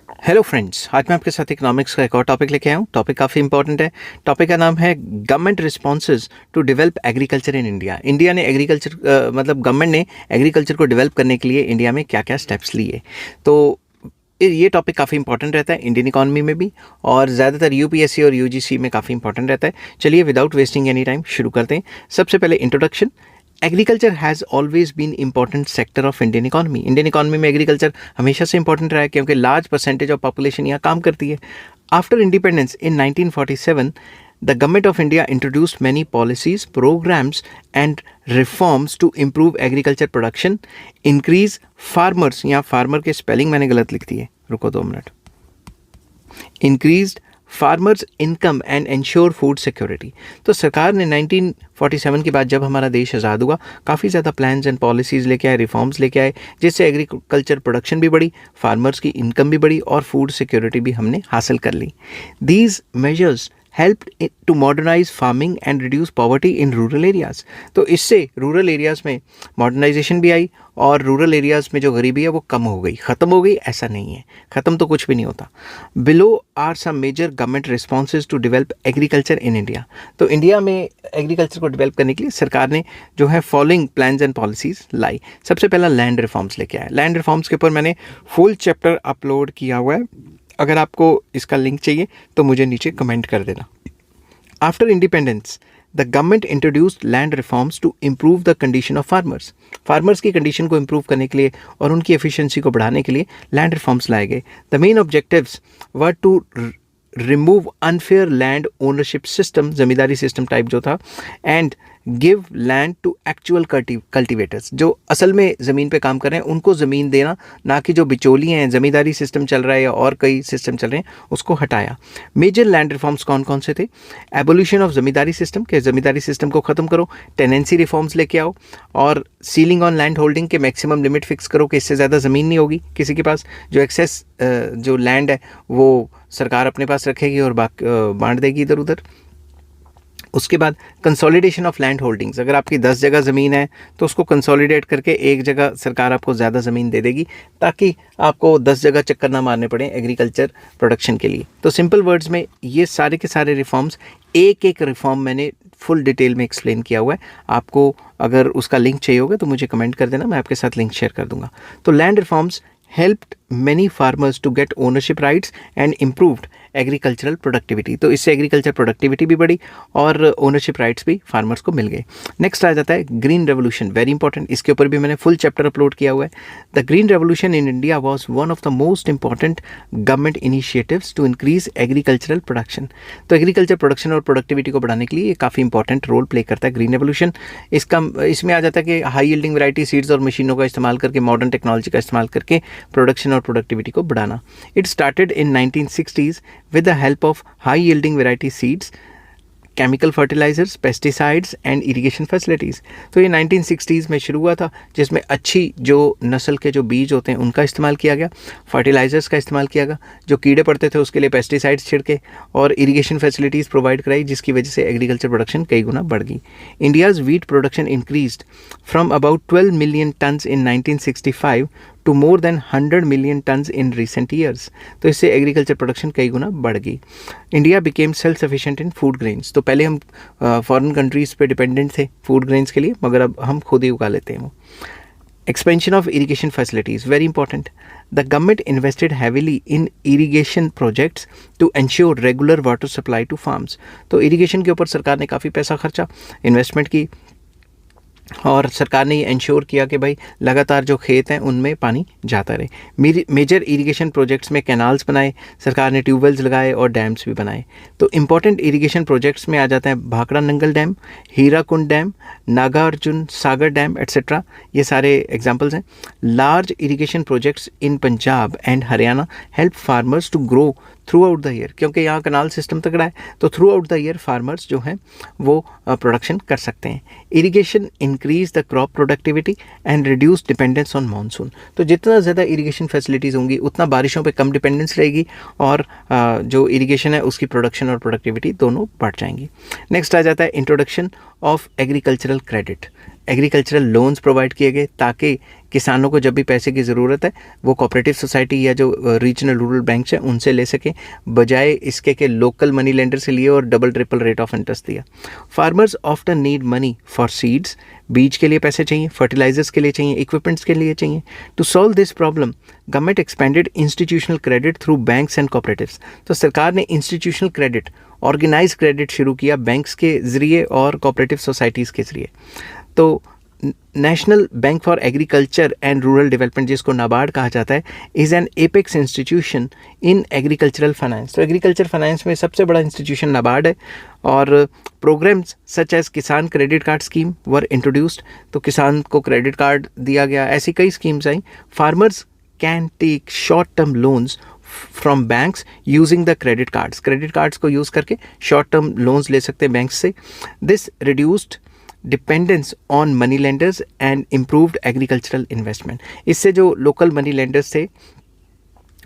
Hello friends, आज मैं आपके साथ इकोनॉमिक्स का एक और टॉपिक लेके आया हूँ। टॉपिक काफ़ी इंपॉर्टेंट है। टॉपिक का नाम है government responses to develop agriculture in India. India ने एग्रीकल्चर मतलब गवर्नमेंट ने एग्रीकल्चर को डेवलप करने के लिए इंडिया में क्या क्या स्टेप्स लिए। तो ये टॉपिक काफ़ी इंपॉर्टेंट रहता है इंडियन इकॉनमी में भी, और ज़्यादातर यूपीएससी और यूजीसी में काफ़ी इंपॉर्टेंट रहता है। चलिए विदाउट वेस्टिंग एनी टाइम शुरू करते हैं। सबसे पहले introduction. Agriculture has always been important sector of Indian economy. Indian economy में एग्रीकल्चर हमेशा से इंपॉर्टेंट रहा है क्योंकि लार्ज परसेंटेज ऑफ पॉपुलेशन यहाँ काम करती है। After independence in 1947 the government of India introduced many policies, programs and reforms to improve agriculture production, increase farmers, यहाँ farmer के spelling मैंने गलत लिख दी है, रुको 2 minute, increased farmers income and ensure food security. तो सरकार ने 1947 के बाद जब हमारा देश आज़ाद हुआ काफ़ी ज़्यादा प्लान्स एंड पॉलिसीज़ लेके आए, रिफॉर्म्स लेके आए, जिससे एग्रीकल्चर प्रोडक्शन भी बढ़ी, फार्मर्स की इनकम भी बढ़ी और फूड सिक्योरिटी भी हमने हासिल कर ली। These measures help to modernise farming and reduce poverty in rural areas. तो इससे रूरल एरियाज़ में मॉडर्नाइजेशन भी आई और रूरल एरियाज़ में जो गरीबी है वो कम हो गई। ख़त्म हो गई ऐसा नहीं है, ख़त्म तो कुछ भी नहीं होता। Below are some major government responses to develop agriculture in India. तो इंडिया में एग्रीकल्चर को डेवलप करने के लिए सरकार ने जो है फॉलोइंग प्लान्स एंड पॉलिसीज़ लाई। सबसे पहला लैंड रिफॉर्म्स लेके आया। लैंड रिफॉर्म्स के ऊपर मैंने फुल चैप्टर अपलोड किया हुआ है, अगर आपको इसका लिंक चाहिए तो मुझे नीचे कमेंट कर देना। After independence the government introduced land reforms to improve the condition of farmers. Farmers की कंडीशन को इम्प्रूव करने के लिए और उनकी एफिशिएंसी को बढ़ाने के लिए लैंड रिफॉर्म्स लाए गए। The main objectives were to remove unfair land ownership system, zamindari system type जो था, and give land to actual cultivators. जो असल में ज़मीन पे काम कर रहे हैं उनको ज़मीन देना, ना कि जो बिचौलिए हैं, ज़मींदारी सिस्टम चल रहा है या और कई सिस्टम चल रहे हैं उसको हटाया। मेजर लैंड रिफॉर्म्स कौन कौन से थे? एबोल्यूशन ऑफ ज़मींदारी सिस्टम, के ज़मींदारी सिस्टम को ख़त्म करो, टेनेंसी रिफॉर्म्स लेके आओ, और सीलिंग ऑन लैंड होल्डिंग के मैक्सिमम लिमिट फिक्स करो कि इससे ज़्यादा ज़मीन नहीं होगी किसी के पास। जो एक्सेस जो लैंड है वो सरकार अपने पास रखेगी और बांट देगी इधर उधर। उसके बाद कंसोलिडेशन ऑफ लैंड होल्डिंग्स। अगर आपकी 10 जगह ज़मीन है तो उसको कंसोलिडेट करके एक जगह सरकार आपको ज़्यादा ज़मीन दे देगी ताकि आपको 10 जगह चक्कर ना मारने पड़े एग्रीकल्चर प्रोडक्शन के लिए। तो सिंपल वर्ड्स में ये सारे के सारे रिफॉर्म्स, एक एक रिफॉर्म मैंने फुल डिटेल में एक्सप्लेन किया हुआ है। आपको अगर उसका लिंक चाहिए होगा तो मुझे कमेंट कर देना, मैं आपके साथ लिंक शेयर कर दूंगा। तो land reforms helped many farmers to get ownership rights and improved agricultural productivity. तो इससे एग्रीकल्चर प्रोडक्टिविटी भी बढ़ी और ओनरशिप राइट्स भी फार्मर्स को मिल गए। नेक्स्ट आ जाता है ग्रीन रेवोल्यूशन, वेरी इंपॉर्टेंट। इसके ऊपर भी मैंने फुल चैप्टर अपलोड किया हुआ है। The green revolution in India was one of the most important government initiatives to increase agricultural production. तो एग्रीकल्चर प्रोडक्शन और प्रोडक्टिविटी को बढ़ाने के लिए ये काफ़ी इंपॉर्टेंट रोल प्ले करता है ग्रीन रेवोल्यूशन। इसमें आ जाता है कि हाई यील्डिंग वैरायटी सीड्स और मशीनों का इस्तेमाल करके, मॉडर्न टेक्नोलॉजी का इस्तेमाल करके प्रोडक्शन और प्रोडक्टिविटी को बढ़ाना। It started in 1960s with the help of high yielding variety seeds, chemical fertilisers, pesticides and irrigation facilities. तो ये 1960s में शुरू हुआ था, जिसमें अच्छी जो नस्ल के जो बीज होते हैं उनका इस्तेमाल किया गया, फर्टिलाइजर्स का इस्तेमाल किया गया, जो कीड़े पड़ते थे उसके लिए पेस्टिसाइड्स छिड़के, और इरिगेशन फैसिलिटीज़ प्रोवाइड कराई, जिसकी वजह से एग्रीकल्चर प्रोडक्शन कई गुना बढ़ गई। India's wheat production increased from about 12 million tons in 1965 to more than 100 million tons in recent years. तो इससे एग्रीकल्चर प्रोडक्शन कई गुना बढ़ गई। India became self sufficient in food grains. तो पहले हम फॉरेन कंट्रीज़ पे डिपेंडेंट थे फूड ग्रेन्स के लिए, मगर अब हम खुद ही उगा लेते हैं वो। Expansion of irrigation facilities, very important. The government invested heavily in irrigation projects to ensure regular water supply to farms. तो इरिगेशन के ऊपर सरकार ने काफ़ी पैसा खर्चा, इन्वेस्टमेंट की, और सरकार ने ये इंश्योर किया कि भाई लगातार जो खेत हैं उनमें पानी जाता रहे। मेजर इरिगेशन प्रोजेक्ट्स में कैनाल्स बनाए, सरकार ने ट्यूबवेल्स लगाए और डैम्स भी बनाए। तो इंपॉर्टेंट इरिगेशन प्रोजेक्ट्स में आ जाते हैं Bhakra Nangal dam, Hirakud dam, Nagarjuna Sagar dam etcetera, ये सारे एग्जांपल्स हैं। Large irrigation projects in Punjab and Haryana help farmers to grow throughout the year, क्योंकि यहाँ कनाल सिस्टम तगड़ा है तो throughout the year farmers जो हैं वो प्रोडक्शन कर सकते हैं। Irrigation increase the crop productivity and reduce dependence on monsoon. तो जितना ज़्यादा इरिगेशन फैसिलिटीज़ होंगी उतना बारिशों पे कम डिपेंडेंस रहेगी और जो इरिगेशन है उसकी प्रोडक्शन और प्रोडक्टिविटी दोनों बढ़ जाएंगी। नेक्स्ट आ जाता है introduction of agricultural credit. Agricultural loans provide किए गए ताकि किसानों को जब भी पैसे की ज़रूरत है वो कोऑपरेटिव सोसाइटी या जो रीजनल रूरल बैंक है उनसे ले सकें, बजाय इसके कि लोकल मनी लेंडर से लिए और double triple rate of interest दिया। Farmers often need money for seeds, बीज के लिए पैसे चाहिए, फर्टिलाइजर्स के लिए चाहिए, इक्विपमेंट्स के लिए चाहिए। To solve this problem government expanded institutional credit through banks and cooperatives. तो सरकार ने इंस्टीट्यूशनल क्रेडिट, ऑर्गेनाइज क्रेडिट शुरू किया बैंक्स के ज़रिए और कोऑपरेटिव सोसाइटीज़ के ज़रिए। तो national bank for agriculture and rural development, जिसको नाबार्ड कहा जाता है, is an apex institution in agricultural finance. तो एग्रीकल्चर फाइनेंस में सबसे बड़ा इंस्टीट्यूशन नाबार्ड है। और programmes such as Kisan credit card scheme were introduced, तो किसान को क्रेडिट कार्ड दिया गया। ऐसी कई स्कीम्स आई। Farmers can take short term loans from banks using the credit cards को यूज़ करके शॉर्ट टर्म लोन्स ले सकते हैं बैंक से। This reduced dependence on money lenders and improved agricultural investment. इससे जो लोकल मनी लेंडर्स थे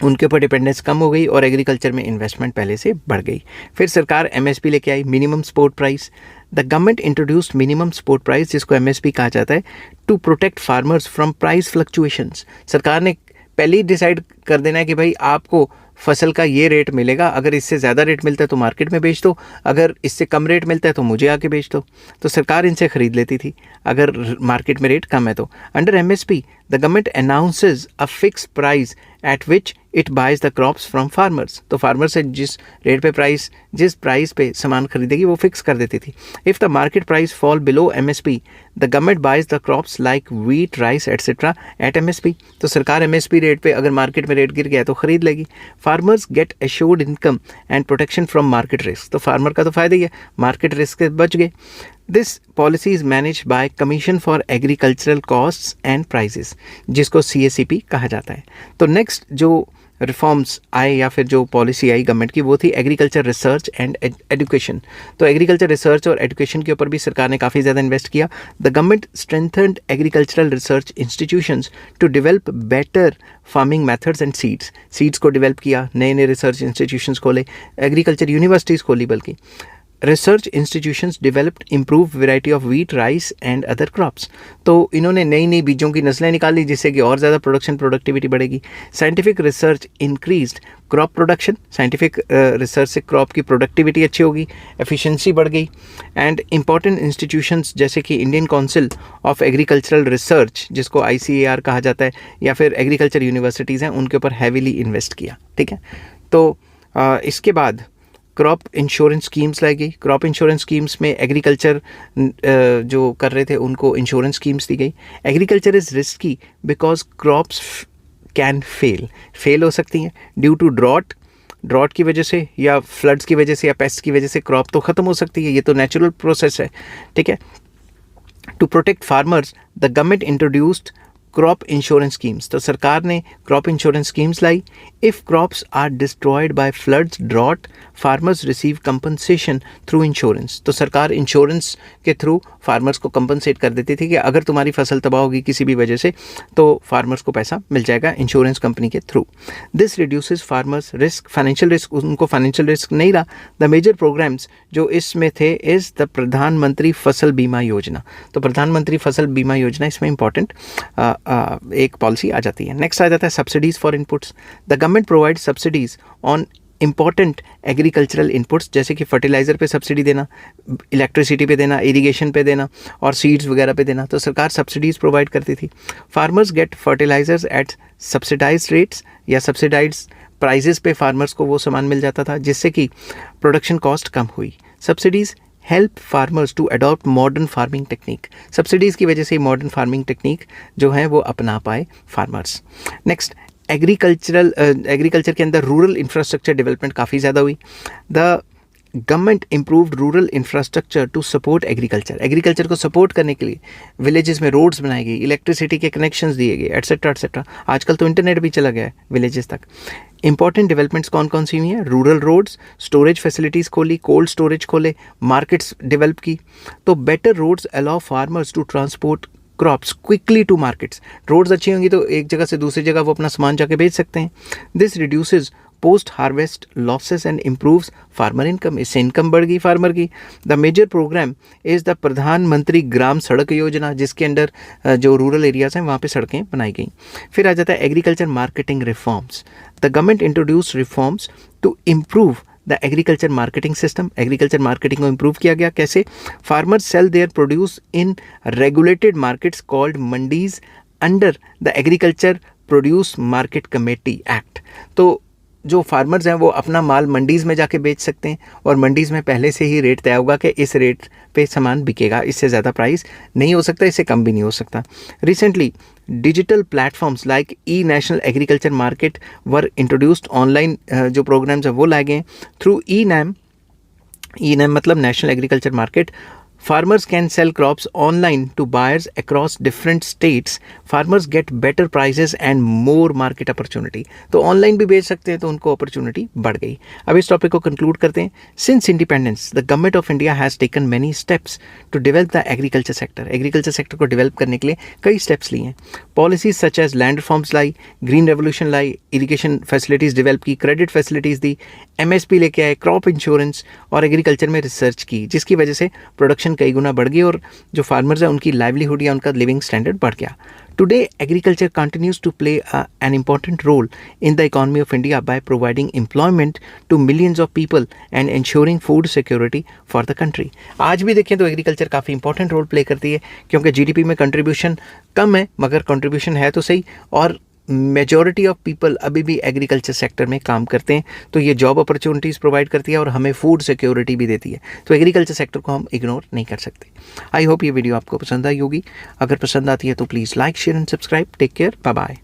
उनके ऊपर डिपेंडेंस कम हो गई और एग्रीकल्चर में इन्वेस्टमेंट पहले से बढ़ गई। फिर सरकार MSP लेके आई, minimum support price. The government introduced minimum support price, जिसको MSP कहा जाता है, to protect farmers from price fluctuations. सरकार ने पहले ही डिसाइड कर देना है कि भाई आपको फसल का ये रेट मिलेगा, अगर इससे ज़्यादा रेट मिलता है तो मार्केट में बेच दो, अगर इससे कम रेट मिलता है तो मुझे आके बेच दो। तो सरकार इनसे ख़रीद लेती थी अगर मार्केट में रेट कम है तो। Under MSP the government announces a fix price at which it buys the crops from farmers. तो फार्मर से जिस रेट पे जिस प्राइस पे सामान खरीदेगी वो फिक्स कर देती थी। If the market price fall below MSP the government buys the crops like wheat, rice etcetera at MSP। तो सरकार MSP रेट पे, अगर मार्केट में रेट गिर गया तो खरीद लेगी। Farmers get assured income and protection from market risk. तो फार्मर का तो फ़ायदा ही है, मार्केट रिस्क से बच गए। This policy is manage by commission for agricultural costs and prices, जिसको CACP कहा जाता है। तो नेक्स्ट जो रिफॉर्म्स आए या फिर जो पॉलिसी आई गवर्नमेंट की, वो थी एग्रीकल्चर रिसर्च एंड एजुकेशन। तो एग्रीकल्चर रिसर्च और एजुकेशन के ऊपर भी सरकार ने काफ़ी ज़्यादा इन्वेस्ट किया। The government strengthened agricultural research institutions to develop better farming methods and seeds को डेवलप किया, नए नए रिसर्च इंस्टीट्यूशंस खोले, एग्रीकल्चर यूनिवर्सिटीज़ खोली। बल्कि research institutions developed improve variety of wheat, rice and other crops. तो इन्होंने नई नई बीजों की नस्लें निकाली जिससे कि और ज़्यादा प्रोडक्टिविटी बढ़ेगी। Scientific research increased crop production, scientific research से क्रॉप की प्रोडक्टिविटी अच्छी होगी, एफिशिएंसी बढ़ गई। एंड इंपॉर्टेंट इंस्टीट्यूशंस जैसे कि Indian council of agricultural research, जिसको ICAR कहा जाता है, या फिर एग्रीकल्चर यूनिवर्सिटीज़ हैं, उनके ऊपर हैवीली इन्वेस्ट किया। ठीक है, तो इसके बाद क्रॉप इंश्योरेंस स्कीम्स लाई गई। क्रॉप इंश्योरेंस स्कीम्स में एग्रीकल्चर जो कर रहे थे उनको इंश्योरेंस स्कीम्स दी गई। Agriculture is risky because crops can fail हो सकती हैं ड्यू टू ड्रॉट की वजह से, या फ्लड्स की वजह से, या पेस्ट की वजह से क्रॉप तो ख़त्म हो सकती है। ये तो नेचुरल प्रोसेस है। ठीक है, to protect farmers the government introduced crop insurance schemes. तो सरकार ने क्रॉप इंश्योरेंस स्कीम्स लाई। If crops are destroyed by floods, drought, farmers receive compensation through insurance. तो सरकार इंश्योरेंस के थ्रू फार्मर्स को कंपनसेट कर देती थी कि अगर तुम्हारी फसल तबाह होगी किसी भी वजह से तो फार्मर्स को पैसा मिल जाएगा इंश्योरेंस कंपनी के through. This reduces farmers risk, financial risk, उनको फाइनेंशियल रिस्क नहीं रहा। द मेजर प्रोग्राम्स जो इसमें थे इज़ द प्रधानमंत्री फसल बीमा योजना। तो प्रधानमंत्री फसल बीमा योजना इसमें इंपॉर्टेंट एक पॉलिसी आ जाती है। नेक्स्ट आ जाता है subsidies for inputs. The government provide subsidies on important agricultural inputs, जैसे कि फर्टिलाइज़र पे सब्सिडी देना, इलेक्ट्रिसिटी पे देना, इरिगेशन पे देना और सीड्स वगैरह पे देना। तो सरकार सब्सिडीज़ प्रोवाइड करती थी। Farmers get fertilisers at subsidise rates या सब्सिडाइज प्राइजेस पे फार्मर्स को वो सामान मिल जाता था जिससे कि प्रोडक्शन कॉस्ट कम हुई। Subsidies help farmers to adopt modern farming technique. Subsidies की वजह से मॉडर्न फार्मिंग टेक्निक जो है वो अपना पाए फार्मर्स। नेक्स्ट एग्रीकल्चर के अंदर रूरल इंफ्रास्ट्रक्चर डेवलपमेंट काफ़ी ज़्यादा हुई। The government improved rural infrastructure to support agriculture को सपोर्ट करने के लिए विलेजेस में रोड्स बनाई गई, इलेक्ट्रिसिटी के कनेक्शंस दिए गए, एटसेट्रा एटसेट्रा। आजकल तो इंटरनेट भी चला गया है विलेजेस तक। इंपॉर्टेंट डेवलपमेंट्स कौन कौन सी हुई हैं? रूरल रोड्स, स्टोरेज फैसिलिटीज़ खोली, कोल्ड स्टोरेज खोले, मार्केट्स डेवलप की। तो better roads allow farmers to transport crops quickly to markets. Roads अच्छी होंगी तो एक जगह से दूसरी जगह वो अपना सामान जाके बेच सकते हैं। This reduces post harvest losses and improves farmer income, इससे इनकम बढ़ गई फार्मर की। The major programme is the Pradhan Mantri Gram सड़क योजना, जिसके अंडर जो रूरल एरियाज़ हैं वहाँ पे सड़कें बनाई गई। फिर आ जाता है agriculture marketing reforms. The government introduce reforms to improve the agriculture marketing system, agriculture marketing को इम्प्रूव किया गया। कैसे? Farmers sell their produce in regulated markets called mandis under the agriculture produce market committee act. तो जो farmers हैं वो अपना माल mandis में जाके बेच सकते हैं और मंडीज़ में पहले से ही रेट तय होगा कि इस रेट पे सामान बिकेगा, इससे ज़्यादा प्राइस नहीं हो सकता, इससे कम भी नहीं हो सकता। Recently digital platforms like E national agriculture market were introduced, online जो प्रोग्राम्स हैं वो लाए गए थ्रू ई नैम मतलब national agriculture market. Farmers can sell crops online to buyers across different states. Farmers get better prices and more market opportunity. तो online भी बेच सकते हैं तो उनको अपॉर्चुनिटी बढ़ गई। अब इस टॉपिक को कंक्लूड करते हैं। Since independence the government of India has taken many steps to develop the agriculture sector. Agriculture sector को डेवलप करने के लिए कई स्टेप्स लिए हैं। Policies such as land reforms लाई, ग्रीन रेवोल्यूशन लाई, इरीगेशन फैसिलिटीज़ डेवलप की, क्रेडिट फैसिलिटीज़ दी, MSP लेके आए, क्रॉप इंश्योरेंस और एग्रीकल्चर में रिसर्च की, जिसकी वजह से प्रोडक्शन कई गुना बढ़ गई और जो फार्मर्स हैं उनकी लाइवलीहुड या उनका लिविंग स्टैंडर्ड बढ़ गया। Today agriculture continues to play an important role in the economy of India by providing employment to millions of people and ensuring food security for the country. आज भी देखें तो एग्रीकल्चर काफ़ी important role play करती है, क्योंकि GDP में contribution कम है मगर कंट्रीब्यूशन है तो सही, और मेजॉरिटी ऑफ पीपल अभी भी एग्रीकल्चर सेक्टर में काम करते हैं। तो ये जॉब अपॉर्चुनिटीज़ प्रोवाइड करती है और हमें फूड सिक्योरिटी भी देती है। तो एग्रीकल्चर सेक्टर को हम इग्नोर नहीं कर सकते। आई होप ये वीडियो आपको पसंद आई होगी। अगर पसंद आती है तो please like, share and subscribe. Take care, bye bye.